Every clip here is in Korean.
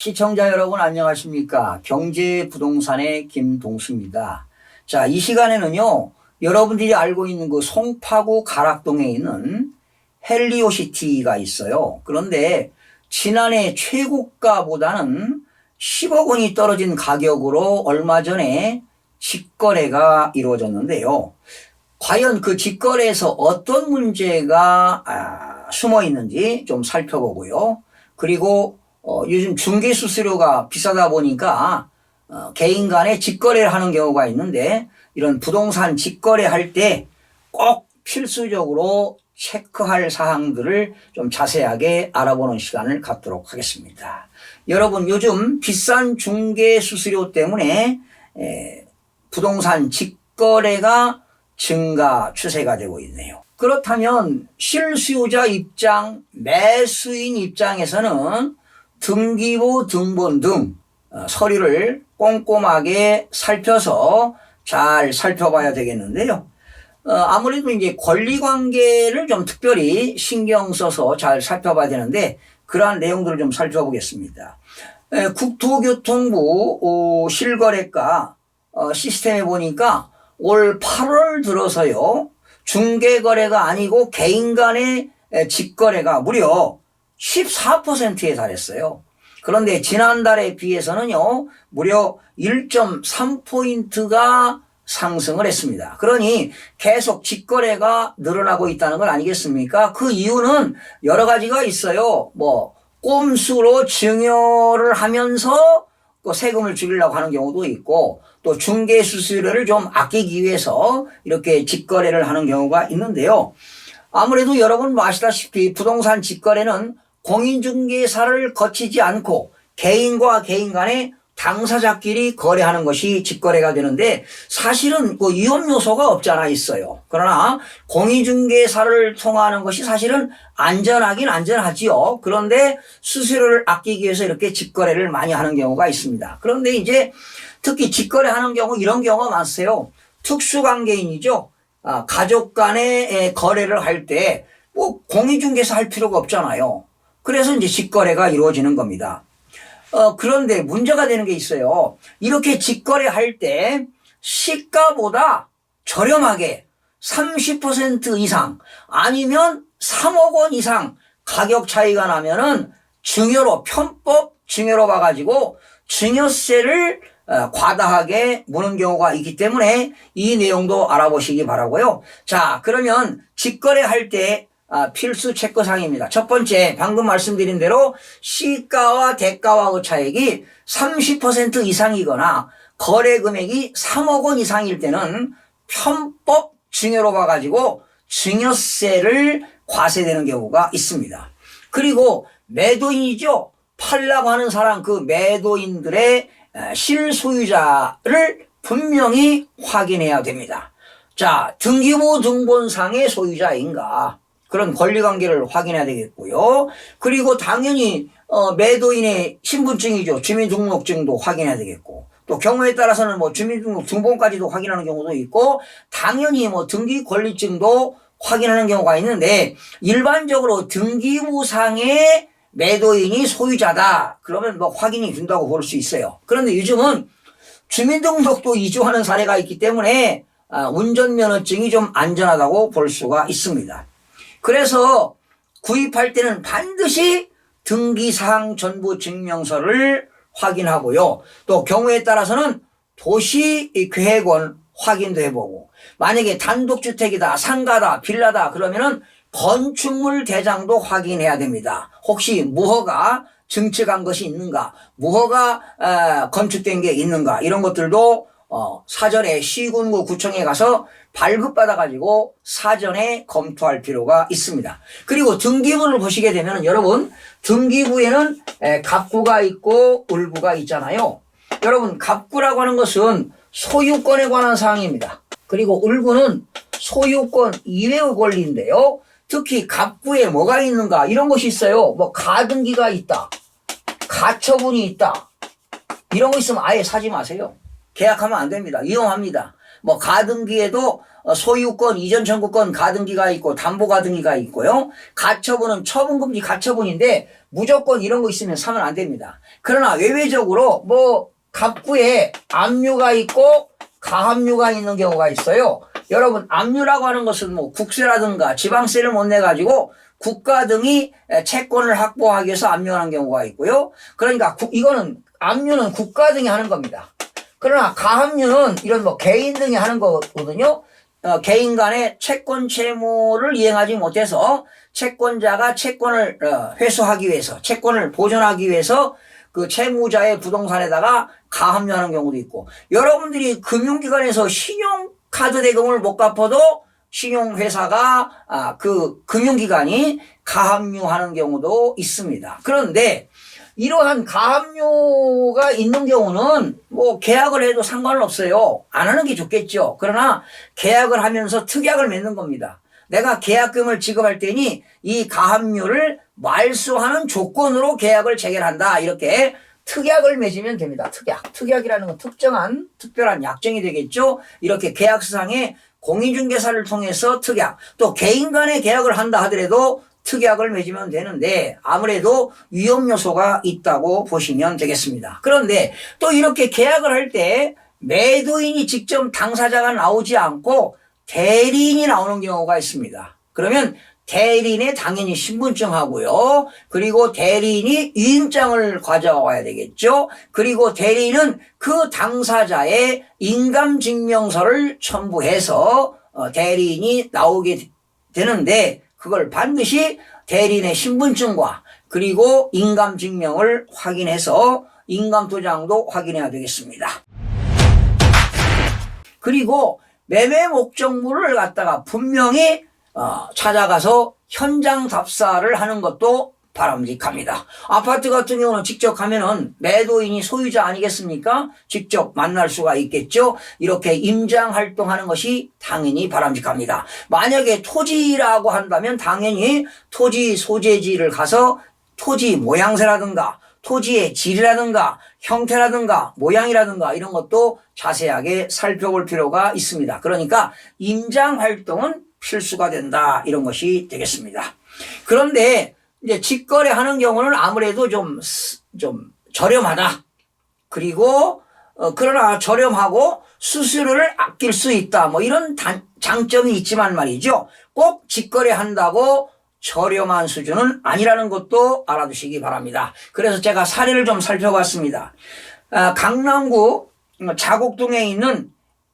시청자 여러분 안녕하십니까? 경제부동산의 김동수입니다. 자, 이 시간에는요, 여러분들이 알고 있는 그 송파구 가락동에 있는 헬리오시티가 있어요. 그런데 지난해 최고가보다는 10억 원이 떨어진 가격으로 얼마 전에 직거래가 이루어졌는데요. 과연 그 직거래에서 어떤 문제가 숨어 있는지 좀 살펴보고요. 그리고 요즘 중개수수료가 비싸다 보니까 개인 간에 직거래를 하는 경우가 있는데, 이런 부동산 직거래할 때 꼭 필수적으로 체크할 사항들을 좀 자세하게 알아보는 시간을 갖도록 하겠습니다. 여러분, 요즘 비싼 중개수수료 때문에 부동산 직거래가 증가 추세가 되고 있네요. 그렇다면 실수요자 입장, 매수인 입장에서는 등기부 등본 등 서류를 꼼꼼하게 살펴서 잘 살펴봐야 되겠는데요. 아무래도 이제 권리관계를 좀 특별히 신경 써서 잘 살펴봐야 되는데, 그러한 내용들을 좀 살펴보겠습니다. 국토교통부 실거래가 시스템에 보니까 올 8월 들어서요, 중개거래가 아니고 개인 간의 직거래가 무려 14%에 달했어요. 그런데 지난달에 비해서는요, 무려 1.3포인트가 상승을 했습니다. 그러니 계속 직거래가 늘어나고 있다는 건 아니겠습니까? 그 이유는 여러 가지가 있어요. 꼼수로 증여를 하면서 세금을 줄이려고 하는 경우도 있고, 또 중개수수료를 좀 아끼기 위해서 이렇게 직거래를 하는 경우가 있는데요. 아무래도 여러분 아시다시피 부동산 직거래는 공인중개사를 거치지 않고 개인과 개인 간에 당사자끼리 거래하는 것이 직거래가 되는데, 사실은 그 위험 요소가 없지 않아 있어요. 그러나 공인중개사를 통하는 것이 사실은 안전하긴 안전하지요. 그런데 수수료를 아끼기 위해서 이렇게 직거래를 많이 하는 경우가 있습니다. 그런데 이제 특히 직거래하는 경우 이런 경우가 많으세요. 특수관계인이죠. 가족 간의 거래를 할 때 공인중개사 할 필요가 없잖아요. 그래서 이제 직거래가 이루어지는 겁니다. 그런데 문제가 되는 게 있어요. 이렇게 직거래할 때 시가보다 저렴하게 30% 이상 아니면 3억 원 이상 가격 차이가 나면은 증여로, 편법 증여로 봐가지고 증여세를 과다하게 무는 경우가 있기 때문에 이 내용도 알아보시기 바라고요. 자, 그러면 직거래할 때 필수 체크사항입니다. 첫 번째, 방금 말씀드린 대로 시가와 대가와의 차액이 30% 이상이거나 거래 금액이 3억 원 이상일 때는 편법 증여로 봐가지고 증여세를 과세되는 경우가 있습니다. 그리고 매도인이죠. 팔라고 하는 사람, 그 매도인들의 실소유자를 분명히 확인해야 됩니다. 자, 등기부 등본상의 소유자인가, 그런 권리관계를 확인해야 되겠고요. 그리고 당연히 매도인의 신분증이죠. 주민등록증도 확인해야 되겠고, 또 경우에 따라서는 주민등록 등본까지도 확인하는 경우도 있고, 당연히 등기권리증도 확인하는 경우가 있는데, 일반적으로 등기부상의 매도인이 소유자다 그러면 확인이 된다고 볼 수 있어요. 그런데 요즘은 주민등록도 이주하는 사례가 있기 때문에 운전면허증이 좀 안전하다고 볼 수가 있습니다. 그래서 구입할 때는 반드시 등기사항 전부 증명서를 확인하고요. 또 경우에 따라서는 도시계획원 확인도 해보고, 만약에 단독주택이다, 상가다, 빌라다 그러면은 건축물 대장도 확인해야 됩니다. 혹시 무허가 증축한 것이 있는가, 무허가 건축된 게 있는가, 이런 것들도 사전에 시군구 구청에 가서 발급받아가지고 사전에 검토할 필요가 있습니다. 그리고 등기부를 보시게 되면 여러분, 등기부에는 갑구가 있고 을구가 있잖아요. 여러분, 갑구라고 하는 것은 소유권에 관한 사항입니다. 그리고 을구는 소유권 이외의 권리인데요. 특히 갑구에 뭐가 있는가, 이런 것이 있어요. 가등기가 있다, 가처분이 있다, 이런 거 있으면 아예 사지 마세요. 계약하면 안 됩니다. 위험합니다. 가등기에도 소유권, 이전 청구권 가등기가 있고 담보 가등기가 있고요. 가처분은 처분금지 가처분인데 무조건 이런 거 있으면 사면 안 됩니다. 그러나 외외적으로 뭐 갑구에 압류가 있고 가압류가 있는 경우가 있어요. 여러분, 압류라고 하는 것은 뭐 국세라든가 지방세를 못 내가지고 국가 등이 채권을 확보하기 위해서 압류하는 경우가 있고요. 그러니까 이거는 압류는 국가 등이 하는 겁니다. 그러나 가압류는 이런 뭐 개인 등이 하는 거거든요. 개인 간의 채권 채무를 이행하지 못해서 채권자가 채권을 회수하기 위해서, 채권을 보존하기 위해서 그 채무자의 부동산에다가 가압류하는 경우도 있고, 여러분들이 금융기관에서 신용카드 대금을 못 갚아도 신용회사가 그 금융기관이 가압류하는 경우도 있습니다. 그런데 이러한 가압류가 있는 경우는 뭐 계약을 해도 상관은 없어요. 안 하는 게 좋겠죠. 그러나 계약을 하면서 특약을 맺는 겁니다. 내가 계약금을 지급할 테니 이 가압류를 말소하는 조건으로 계약을 체결한다. 이렇게 특약을 맺으면 됩니다. 특약. 특약이라는 건 특정한 특별한 약정이 되겠죠. 이렇게 계약서상에 공인중개사를 통해서 특약, 또 개인 간의 계약을 한다 하더라도 특약을 맺으면 되는데 아무래도 위험 요소가 있다고 보시면 되겠습니다. 그런데 또 이렇게 계약을 할 때 매도인이 직접 당사자가 나오지 않고 대리인이 나오는 경우가 있습니다. 그러면 대리인에 당연히 신분증하고요. 그리고 대리인이 위임장을 가져와야 되겠죠. 그리고 대리인은 그 당사자의 인감증명서를 첨부해서 대리인이 나오게 되는데 그걸 반드시 대리인의 신분증과 그리고 인감증명을 확인해서 인감도장도 확인해야 되겠습니다. 그리고 매매 목적물을 갖다가 분명히 찾아가서 현장 답사를 하는 것도 바람직합니다. 아파트 같은 경우는 직접 가면은 매도인이 소유자 아니겠습니까? 직접 만날 수가 있겠죠. 이렇게 임장 활동하는 것이 당연히 바람직합니다. 만약에 토지라고 한다면 당연히 토지 소재지를 가서 토지 모양새라든가 토지의 질이라든가 형태라든가 모양이라든가 이런 것도 자세하게 살펴볼 필요가 있습니다. 그러니까 임장 활동은 필수가 된다. 이런 것이 되겠습니다. 그런데 이제 직거래하는 경우는 아무래도 좀 저렴하다. 그리고 그러나 저렴하고 수수료를 아낄 수 있다. 뭐 이런 장점이 있지만 말이죠. 꼭 직거래한다고 저렴한 수준은 아니라는 것도 알아두시기 바랍니다. 그래서 제가 사례를 좀 살펴봤습니다. 강남구 자곡동에 있는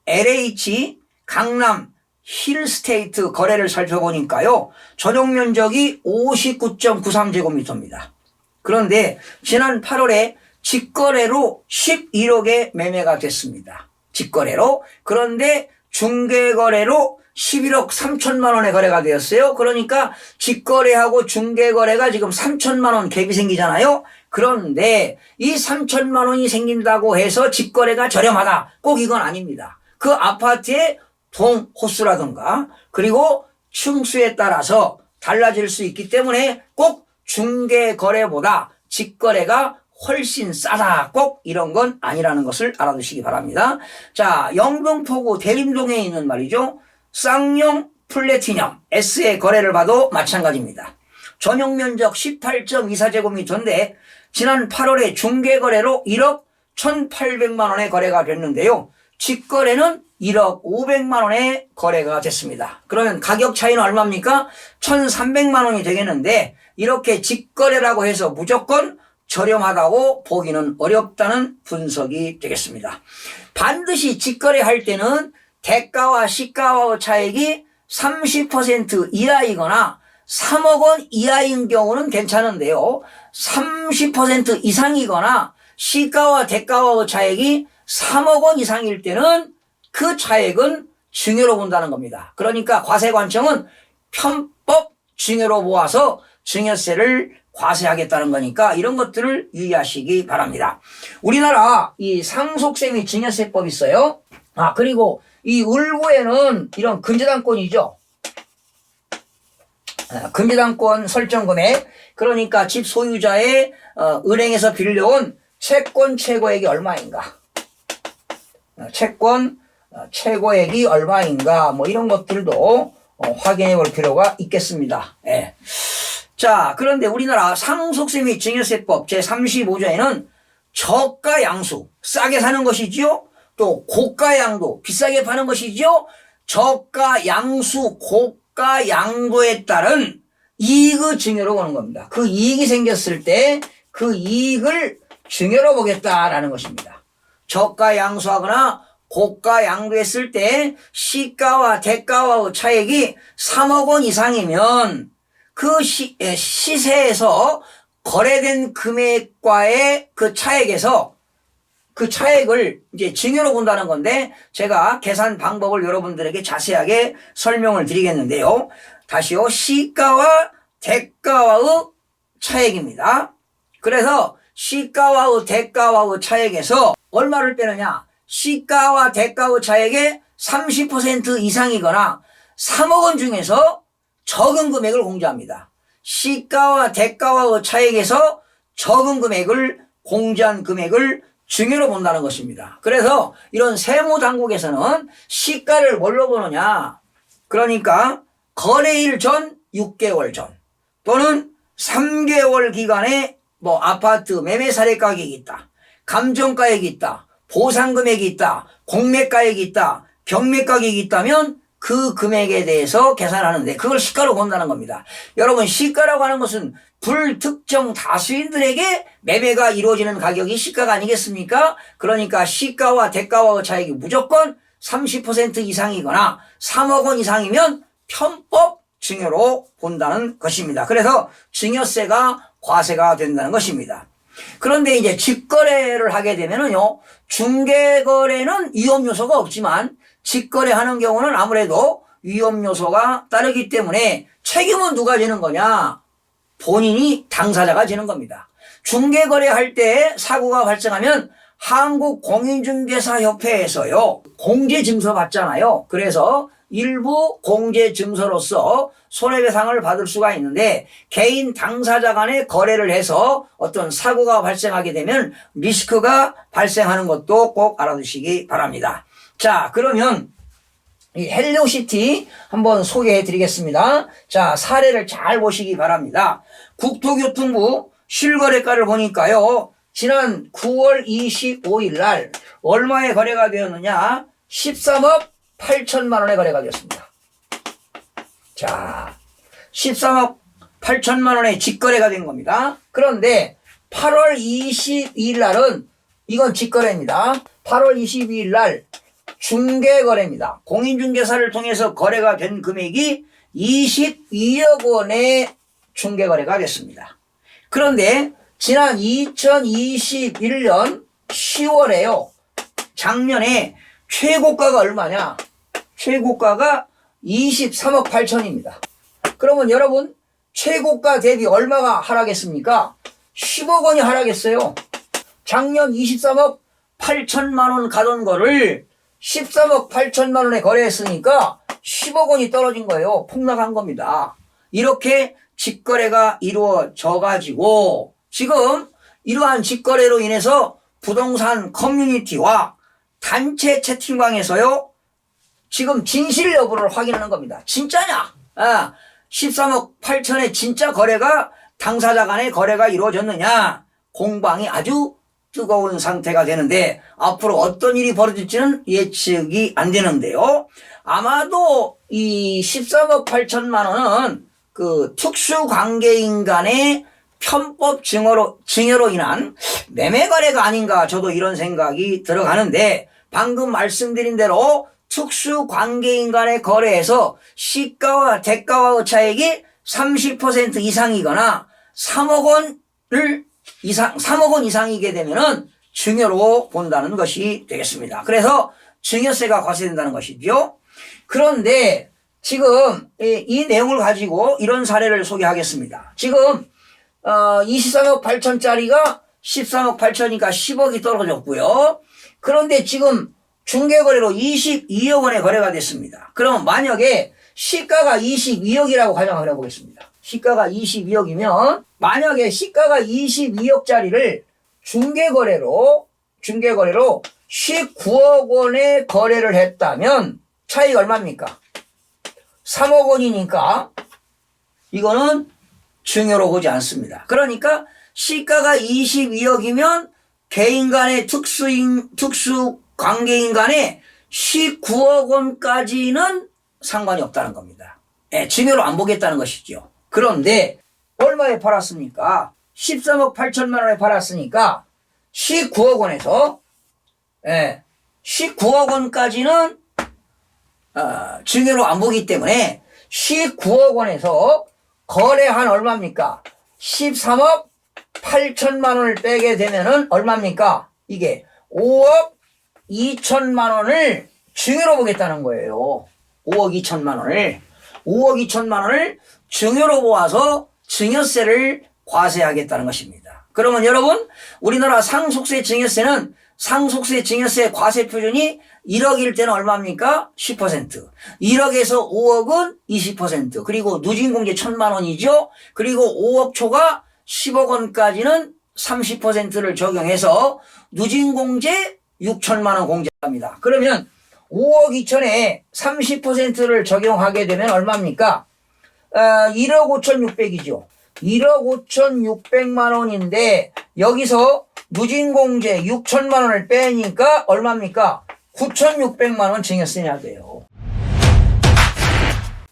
LH 강남 힐스테이트 거래를 살펴보니까요. 전용 면적이 59.93제곱미터입니다. 그런데 지난 8월에 직거래로 11억에 매매가 됐습니다. 직거래로. 그런데 중개거래로 11억 3천만 원의 거래가 되었어요. 그러니까 직거래하고 중개거래가 지금 3천만 원 갭이 생기잖아요. 그런데 이 3천만 원이 생긴다고 해서 직거래가 저렴하다. 꼭 이건 아닙니다. 그 아파트의 동 호수라든가 그리고 층수에 따라서 달라질 수 있기 때문에 꼭 중개거래보다 직거래가 훨씬 싸다. 꼭 이런 건 아니라는 것을 알아두시기 바랍니다. 자, 영등포구 대림동에 있는 말이죠. 쌍용 플래티넘 S의 거래를 봐도 마찬가지입니다. 전용 면적 18.24제곱미터인데 지난 8월에 중개거래로 1억 1,800만 원의 거래가 됐는데요. 직거래는 1억 500만 원의 거래가 됐습니다. 그러면 가격 차이는 얼마입니까? 1,300만 원이 되겠는데 이렇게 직거래라고 해서 무조건 저렴하다고 보기는 어렵다는 분석이 되겠습니다. 반드시 직거래할 때는 대가와 시가와 차액이 30% 이하이거나 3억 원 이하인 경우는 괜찮은데요. 30% 이상이거나 시가와 대가와 차액이 3억 원 이상일 때는 그 차액은 증여로 본다는 겁니다. 그러니까 과세관청은 편법 증여로 모아서 증여세를 과세하겠다는 거니까 이런 것들을 유의하시기 바랍니다. 우리나라 이 상속세 및 증여세법이 있어요. 그리고 이 을구에는 이런 근저당권이죠. 근저당권 설정 금액, 그러니까 집 소유자의 은행에서 빌려온 채권 최고액이 얼마인가, 채권 최고액이 얼마인가, 뭐 이런 것들도 확인해 볼 필요가 있겠습니다. 예. 자, 그런데 우리나라 상속세 및 증여세법 제35조에는 저가 양수, 싸게 사는 것이지요. 또 고가 양도, 비싸게 파는 것이지요. 저가 양수, 고가 양도에 따른 이익의 증여로 보는 겁니다. 그 이익이 생겼을 때 그 이익을 증여로 보겠다라는 것입니다. 저가 양수하거나 고가 양도했을 때 시가와 대가와의 차액이 3억 원 이상이면 그 시세에서 거래된 금액과의 그 차액에서 그 차액을 이제 증여로 본다는 건데 제가 계산 방법을 여러분들에게 자세하게 설명을 드리겠는데요. 다시요. 시가와 대가와의 차액입니다. 그래서 시가와의 대가와의 차액에서 얼마를 빼느냐? 시가와 대가의 차액의 30% 이상이거나 3억 원 중에서 적은 금액을 공제합니다. 시가와 대가와의 차액에서 적은 금액을 공제한 금액을 증여로 본다는 것입니다. 그래서 이런 세무당국에서는 시가를 뭘로 보느냐? 그러니까 거래일 전 6개월 전 또는 3개월 기간에 뭐 아파트 매매 사례 가격이 있다. 감정가액이 있다. 보상금액이 있다. 공매가액이 있다. 경매가격이 있다면 그 금액에 대해서 계산하는데 그걸 시가로 본다는 겁니다. 여러분 시가라고 하는 것은 불특정 다수인들에게 매매가 이루어지는 가격이 시가가 아니겠습니까? 그러니까 시가와 대가와의 차익이 무조건 30% 이상이거나 3억 원 이상이면 편법 증여로 본다는 것입니다. 그래서 증여세가 과세가 된다는 것입니다. 그런데 이제 직거래를 하게 되면은요, 중개거래는 위험 요소가 없지만 직거래하는 경우는 아무래도 위험 요소가 따르기 때문에 책임은 누가 지는 거냐? 본인이 당사자가 지는 겁니다. 중개거래할 때 사고가 발생하면 한국공인중개사협회에서요, 공제증서 받잖아요. 그래서 일부 공제증서로서 손해배상을 받을 수가 있는데 개인 당사자 간의 거래를 해서 어떤 사고가 발생하게 되면 리스크가 발생하는 것도 꼭 알아두시기 바랍니다. 자, 그러면 이 헬로시티 한번 소개해 드리겠습니다. 자, 사례를 잘 보시기 바랍니다. 국토교통부 실거래가를 보니까요, 지난 9월 25일 날 얼마에 거래가 되었느냐? 13억 8천만 원에 거래가 되었습니다. 자, 13억 8천만 원에 직거래가 된 겁니다. 그런데 8월 22일 날은 이건 직거래입니다. 8월 22일 날 중개거래입니다. 공인중개사를 통해서 거래가 된 금액이 22억 원의 중개거래가 됐습니다. 그런데 지난 2021년 10월에요. 작년에 최고가가 얼마냐? 최고가가 23억 8천입니다. 그러면 여러분 최고가 대비 얼마가 하락했습니까? 10억 원이 하락했어요. 작년 23억 8천만 원 가던 거를 13억 8천만 원에 거래했으니까 10억 원이 떨어진 거예요. 폭락한 겁니다. 이렇게 직거래가 이루어져 가지고 지금 이러한 직거래로 인해서 부동산 커뮤니티와 단체 채팅방에서요, 지금 진실 여부를 확인하는 겁니다. 진짜냐? 13억 8천의 진짜 거래가 당사자 간의 거래가 이루어졌느냐? 공방이 아주 뜨거운 상태가 되는데 앞으로 어떤 일이 벌어질지는 예측이 안 되는데요. 아마도 이 13억 8천만 원은 그 특수관계인 간의 편법 증여로 인한 매매 거래가 아닌가 저도 이런 생각이 들어가는데 방금 말씀드린 대로 특수관계인 간의 거래에서 시가와 대가와의 차액이 30% 이상이거나 3억 원 이상이게 되면은 증여로 본다는 것이 되겠습니다. 그래서 증여세가 과세된다는 것이죠. 그런데 지금 이 내용을 가지고 이런 사례를 소개하겠습니다. 지금 23억 8천짜리가 13억 8천이니까 10억이 떨어졌고요. 그런데 지금 중개거래로 22억 원의 거래가 됐습니다. 그럼 만약에 시가가 22억이라고 가정을 해보겠습니다. 시가가 22억이면 만약에 시가가 22억짜리를 중개거래로 19억 원에 거래를 했다면 차이가 얼마입니까? 3억 원이니까 이거는 증여로 보지 않습니다. 그러니까 시가가 22억이면 개인 간의 특수 관계인 간에 19억 원까지는 상관이 없다는 겁니다. 예, 증여로 안 보겠다는 것이죠. 그런데 얼마에 팔았습니까? 13억 8천만 원에 팔았으니까 19억 원에서 19억 원까지는 증여로 안 보기 때문에 19억 원에서 거래한 얼마입니까? 13억 8천만 원을 빼게 되면은 얼마입니까? 이게 5억 2천만 원을 증여로 보겠다는 거예요. 5억 2천만 원을. 5억 2천만 원을 증여로 보아서 증여세를 과세하겠다는 것입니다. 그러면 여러분, 우리나라 상속세 증여세는 상속세 증여세 과세 표준이 1억일 때는 얼마입니까? 10%. 1억에서 5억은 20%. 그리고 누진공제 1,000만 원이죠. 그리고 5억 초과 10억 원까지는 30%를 적용해서 누진공제 6천만 원 공제합니다. 그러면 5억 2천에 30%를 적용하게 되면 얼마입니까? 1억 5,600이죠. 1억 5,600만 원인데 여기서 누진공제 6천만 원을 빼니까 얼마입니까? 9,600만 원 증여세 내야 돼요.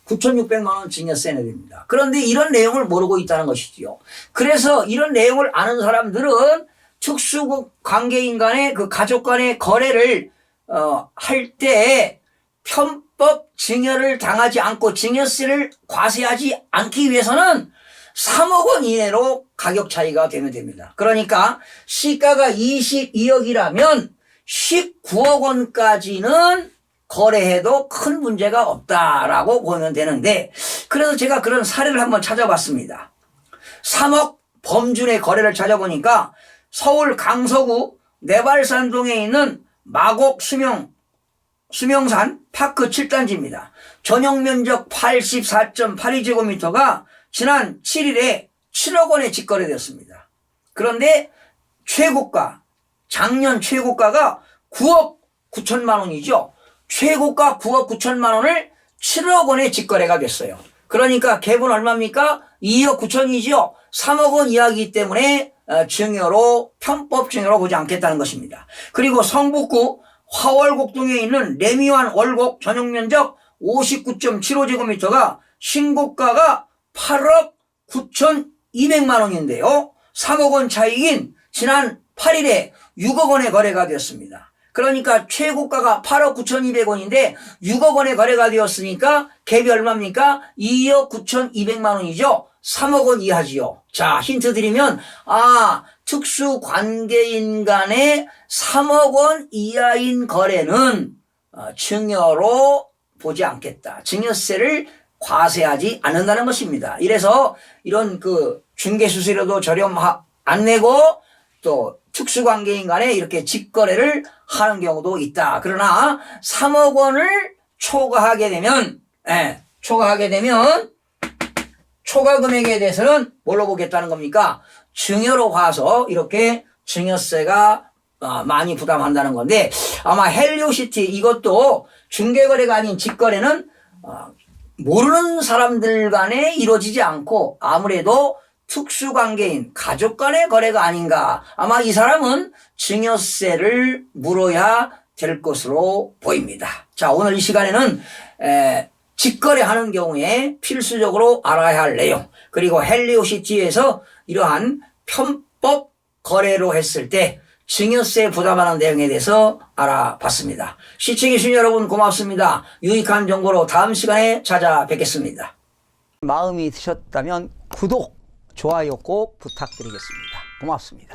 9,600만 원 증여세 내야 됩니다. 그런데 이런 내용을 모르고 있다는 것이지요. 그래서 이런 내용을 아는 사람들은 특수 관계인 간의 그 가족 간의 거래를 할 때 편법 증여를 당하지 않고 증여세를 과세하지 않기 위해서는 3억 원 이내로 가격 차이가 되면 됩니다. 그러니까 시가가 22억이라면 19억 원까지는 거래해도 큰 문제가 없다라고 보면 되는데, 그래서 제가 그런 사례를 한번 찾아봤습니다. 3억 범준의 거래를 찾아보니까 서울 강서구 내발산동에 있는 마곡 수명산 파크 7단지입니다. 전용 면적 84.82제곱미터가 지난 7일에 7억 원에 직거래되었습니다. 그런데 최고가, 작년 최고가가 9억 9천만 원이죠. 최고가 9억 9천만 원을 7억 원에 직거래가 됐어요. 그러니까 갭은 얼마입니까? 2억 9천이죠. 3억 원 이하이기 때문에 증여로, 편법 증여로 보지 않겠다는 것입니다. 그리고 성북구 화월곡동에 있는 레미완 월곡 전용 면적 59.75제곱미터가 신고가가 8억 9,200만 원인데요. 3억 원 차익인 지난 8일에 6억 원에 거래가 되었습니다. 그러니까 최고가가 8억 9,200원인데 6억 원에 거래가 되었으니까 갭이 얼마입니까? 2억 9,200만 원이죠. 3억 원 이하지요. 자, 힌트 드리면 특수 관계인 간의 3억 원 이하인 거래는 증여로 보지 않겠다. 증여세를 과세하지 않는다는 것입니다. 이래서 이런 그 중개수수료도 저렴 안 내고 또 특수관계인 간에 이렇게 직거래를 하는 경우도 있다. 그러나 3억 원을 초과하게 되면 초과 금액에 대해서는 뭘로 보겠다는 겁니까? 증여로 봐서 이렇게 증여세가 많이 부담한다는 건데, 아마 헬리오시티 이것도 중개거래가 아닌 직거래는 모르는 사람들 간에 이루어지지 않고 아무래도 특수관계인 가족 간의 거래가 아닌가. 아마 이 사람은 증여세를 물어야 될 것으로 보입니다. 자, 오늘 이 시간에는 직거래하는 경우에 필수적으로 알아야 할 내용, 그리고 헬리오시티에서 이러한 편법 거래로 했을 때 증여세 부담하는 내용에 대해서 알아봤습니다. 시청해주신 여러분 고맙습니다. 유익한 정보로 다음 시간에 찾아뵙겠습니다. 마음이 드셨다면 구독, 좋아요 꼭 부탁드리겠습니다. 고맙습니다.